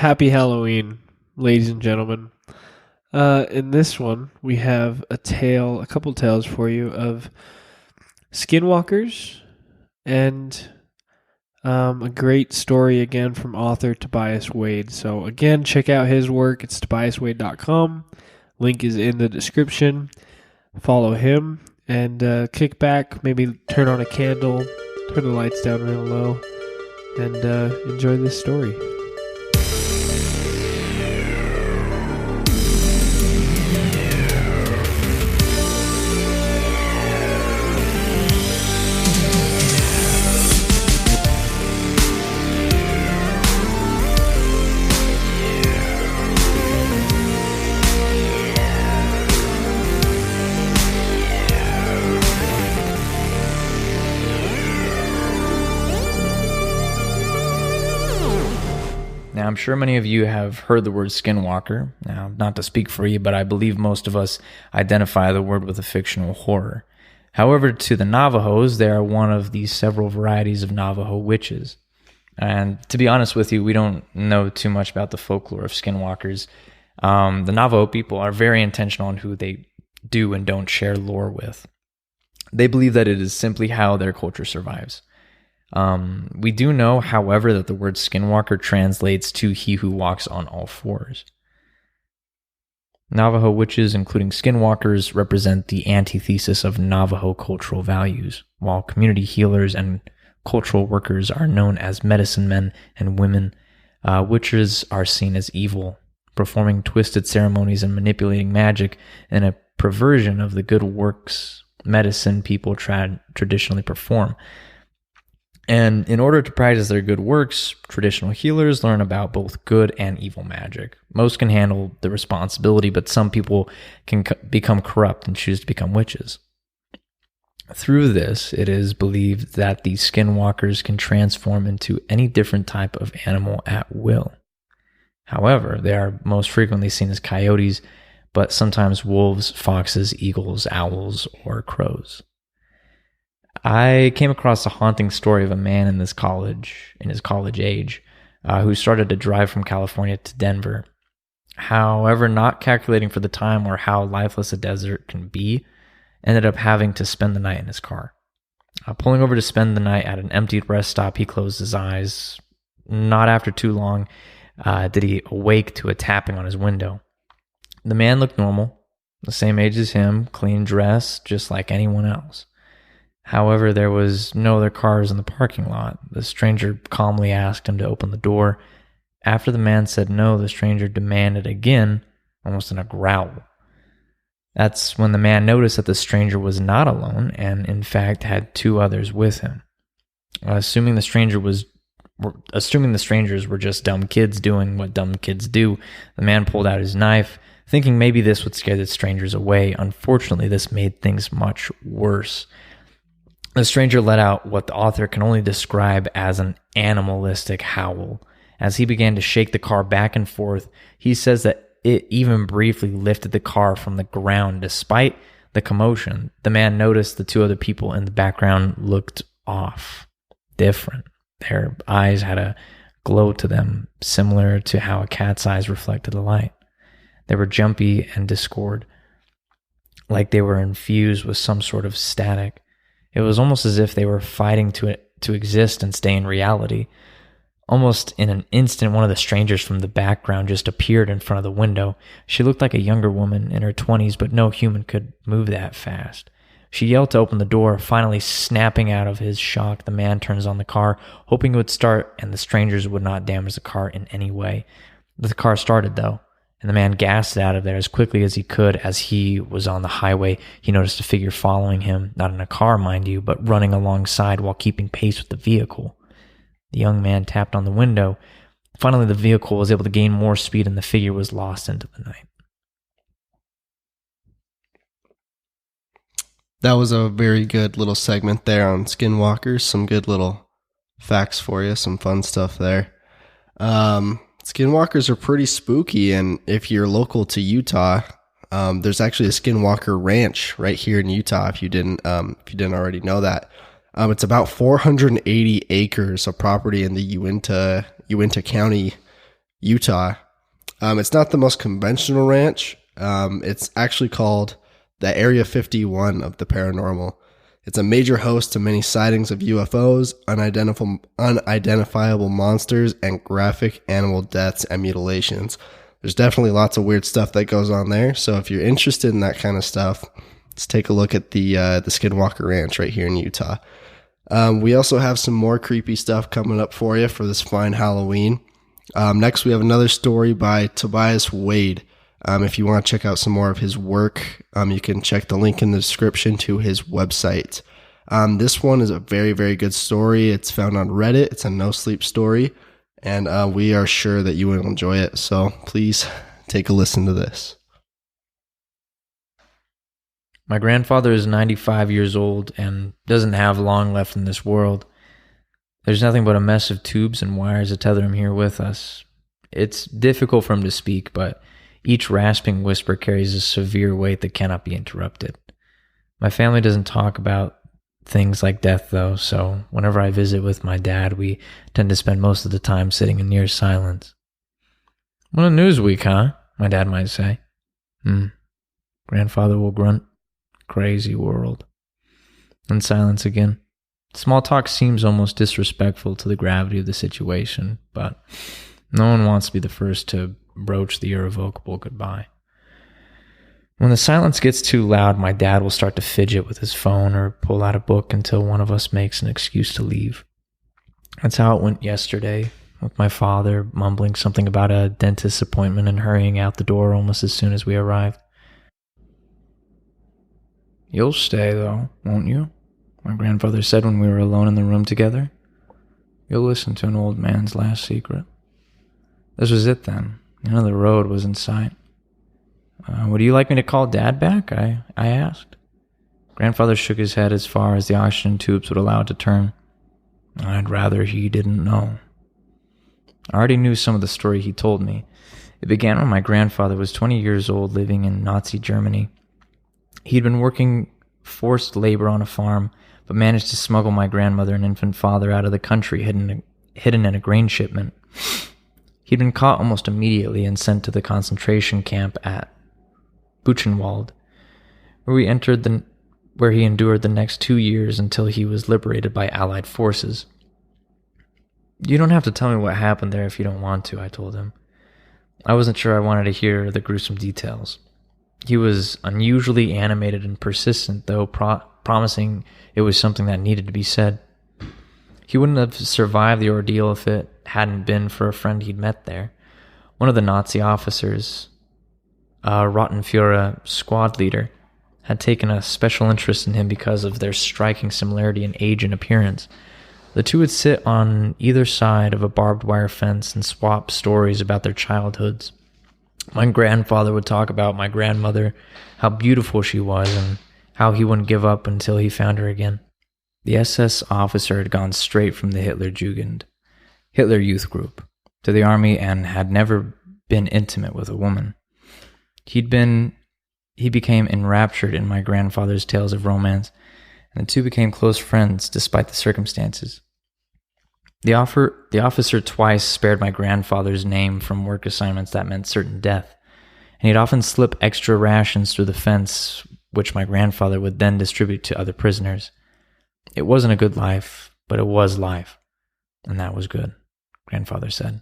Happy Halloween, ladies and gentlemen. In this one, we have a couple tales for you of skinwalkers and a great story again from author Tobias Wade. So again, check out his work. It's tobiaswade.com. Link is in the description. Follow him and kick back, maybe turn on a candle, turn the lights down real low, and enjoy this story. Now, I'm sure many of you have heard the word skinwalker. Now, not to speak for you, but I believe most of us identify the word with a fictional horror. However, to the Navajos, they are one of the several varieties of Navajo witches. And to be honest with you, we don't know too much about the folklore of skinwalkers. The Navajo people are very intentional on who they do and don't share lore with. They believe that it is simply how their culture survives. We do know, however, that the word skinwalker translates to he who walks on all fours. Navajo witches, including skinwalkers, represent the antithesis of Navajo cultural values, while community healers and cultural workers are known as medicine men and women. Witches are seen as evil, performing twisted ceremonies and manipulating magic in a perversion of the good works medicine people traditionally perform. And in order to practice their good works, traditional healers learn about both good and evil magic. Most can handle the responsibility, but some people can become corrupt and choose to become witches. Through this, it is believed that the skinwalkers can transform into any different type of animal at will. However, they are most frequently seen as coyotes, but sometimes wolves, foxes, eagles, owls, or crows. I came across a haunting story of a man in his college age, who started to drive from California to Denver. However, not calculating for the time or how lifeless a desert can be, ended up having to spend the night in his car. Pulling over to spend the night at an emptied rest stop, he closed his eyes. Not after too long did he awake to a tapping on his window. The man looked normal, the same age as him, clean dress, just like anyone else. However, there was no other cars in the parking lot. The stranger calmly asked him to open the door. After the man said no, the stranger demanded again, almost in a growl. That's when the man noticed that the stranger was not alone and, in fact, had two others with him. Assuming the strangers were just dumb kids doing what dumb kids do, the man pulled out his knife, thinking maybe this would scare the strangers away. Unfortunately, this made things much worse. The stranger let out what the author can only describe as an animalistic howl. As he began to shake the car back and forth, he says that it even briefly lifted the car from the ground. Despite the commotion, the man noticed the two other people in the background looked off, different. Their eyes had a glow to them, similar to how a cat's eyes reflected the light. They were jumpy and discord, like they were infused with some sort of static. It was almost as if they were fighting to exist and stay in reality. Almost in an instant, one of the strangers from the background just appeared in front of the window. She looked like a younger woman in her 20s, but no human could move that fast. She yelled to open the door. Finally, snapping out of his shock, the man turns on the car, hoping it would start and the strangers would not damage the car in any way. The car started, though, and the man gasped out of there as quickly as he could. As he was on the highway, he noticed a figure following him, not in a car, mind you, but running alongside while keeping pace with the vehicle. The young man tapped on the window. Finally, the vehicle was able to gain more speed and the figure was lost into the night. That was a very good little segment there on skinwalkers. Some good little facts for you, some fun stuff there. Skinwalkers are pretty spooky, and if you're local to Utah, there's actually a Skinwalker Ranch right here in Utah. If you didn't already know that, it's about 480 acres of property in the Uinta County, Utah. It's not the most conventional ranch. It's actually called the Area 51 of the paranormal. It's a major host to many sightings of UFOs, unidentifiable monsters, and graphic animal deaths and mutilations. There's definitely lots of weird stuff that goes on there. So if you're interested in that kind of stuff, let's take a look at the Skinwalker Ranch right here in Utah. We also have some more creepy stuff coming up for you for this fine Halloween. Next, we have another story by Tobias Wade. If you want to check out some more of his work, you can check the link in the description to his website. This one is a very, very good story. It's found on Reddit. It's a no-sleep story, and we are sure that you will enjoy it. So please take a listen to this. My grandfather is 95 years old and doesn't have long left in this world. There's nothing but a mess of tubes and wires to tether him here with us. It's difficult for him to speak, but each rasping whisper carries a severe weight that cannot be interrupted. My family doesn't talk about things like death, though, so whenever I visit with my dad, we tend to spend most of the time sitting in near silence. What a news week, huh? My dad might say. Grandfather will grunt. Crazy world. And silence again. Small talk seems almost disrespectful to the gravity of the situation, but no one wants to be the first to broach the irrevocable goodbye. When the silence gets too loud, my dad will start to fidget with his phone or pull out a book until one of us makes an excuse to leave. That's how it went yesterday, with my father mumbling something about a dentist's appointment and hurrying out the door almost as soon as we arrived. You'll stay, though, won't you? My grandfather said when we were alone in the room together. You'll listen to an old man's last secret. This was it then. The road was in sight. Would you like me to call Dad back? I asked. Grandfather shook his head as far as the oxygen tubes would allow it to turn. I'd rather he didn't know. I already knew some of the story he told me. It began when my grandfather was 20 years old, living in Nazi Germany. He'd been working forced labor on a farm, but managed to smuggle my grandmother and infant father out of the country, hidden in a grain shipment. He'd been caught almost immediately and sent to the concentration camp at Buchenwald, where he endured the next 2 years until he was liberated by Allied forces. You don't have to tell me what happened there if you don't want to, I told him. I wasn't sure I wanted to hear the gruesome details. He was unusually animated and persistent, though promising it was something that needed to be said. He wouldn't have survived the ordeal if it hadn't been for a friend he'd met there. One of the Nazi officers, a Rottenführer squad leader, had taken a special interest in him because of their striking similarity in age and appearance. The two would sit on either side of a barbed wire fence and swap stories about their childhoods. My grandfather would talk about my grandmother, how beautiful she was, and how he wouldn't give up until he found her again. The SS officer had gone straight from the Hitler Youth Group, to the army and had never been intimate with a woman. He became enraptured in my grandfather's tales of romance, and the two became close friends despite the circumstances. The officer twice spared my grandfather's name from work assignments that meant certain death, and he'd often slip extra rations through the fence, which my grandfather would then distribute to other prisoners. It wasn't a good life, but it was life, and that was good, grandfather said.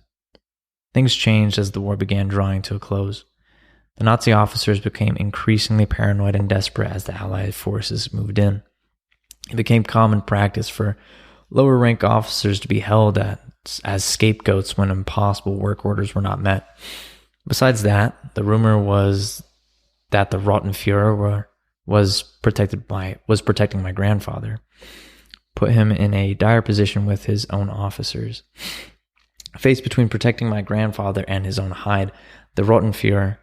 Things changed as the war began drawing to a close. The Nazi officers became increasingly paranoid and desperate as the Allied forces moved in. It became common practice for lower-rank officers to be held as scapegoats when impossible work orders were not met. Besides that, the rumor was that the Rottenführer was protecting my grandfather, put him in a dire position with his own officers. Faced between protecting my grandfather and his own hide, the Rottenführer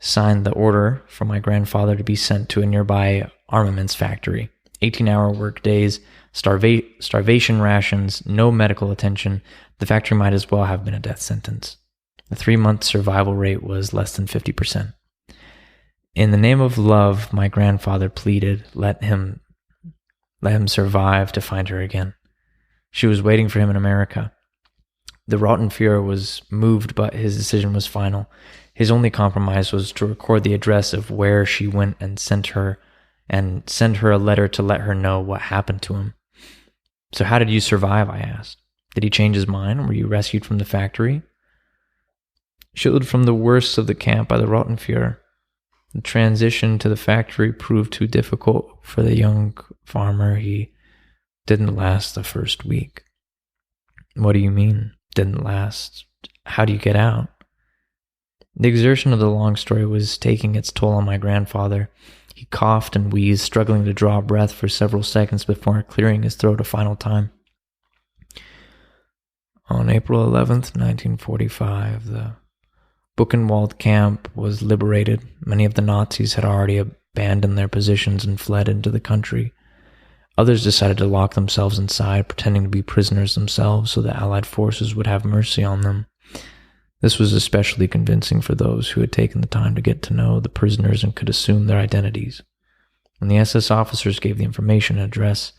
signed the order for my grandfather to be sent to a nearby armaments factory. 18-hour work days, starvation rations, no medical attention. The factory might as well have been a death sentence. The 3-month survival rate was less than 50%. In the name of love, my grandfather pleaded, let him survive to find her again. She was waiting for him in America. The Rottenführer was moved, but his decision was final. His only compromise was to record the address of where she went and send her a letter to let her know what happened to him. So how did you survive, I asked. Did he change his mind? Were you rescued from the factory? Shielded from the worst of the camp by the Rottenführer, the transition to the factory proved too difficult for the young farmer. He didn't last the first week. What do you mean, didn't last? How do you get out? The exertion of the long story was taking its toll on my grandfather. He coughed and wheezed, struggling to draw breath for several seconds before clearing his throat a final time. On April 11th, 1945, the Buchenwald camp was liberated. Many of the Nazis had already abandoned their positions and fled into the country. Others decided to lock themselves inside, pretending to be prisoners themselves so the Allied forces would have mercy on them. This was especially convincing for those who had taken the time to get to know the prisoners and could assume their identities. When the SS officers gave the information and address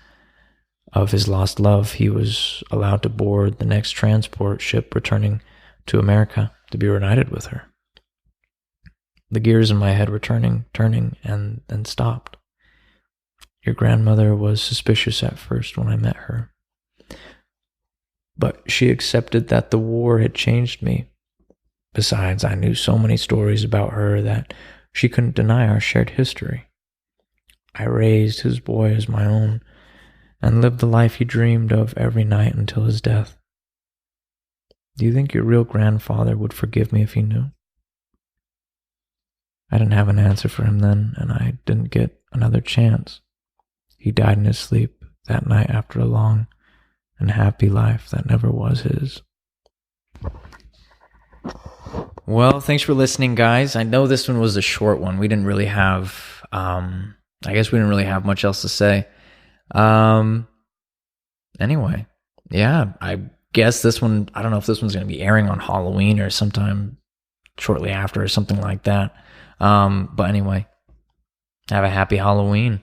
of his lost love, he was allowed to board the next transport ship returning to America to be reunited with her. The gears in my head were turning, and then stopped. Your grandmother was suspicious at first when I met her, but she accepted that the war had changed me. Besides, I knew so many stories about her that she couldn't deny our shared history. I raised his boy as my own and lived the life he dreamed of every night until his death. Do you think your real grandfather would forgive me if he knew? I didn't have an answer for him then, and I didn't get another chance. He died in his sleep that night after a long and happy life that never was his. Well, thanks for listening, guys. I know this one was a short one. We didn't really have, much else to say. Anyway, yeah, I guess this one, I don't know if this one's going to be airing on Halloween or sometime shortly after or something like that. But anyway, have a happy Halloween.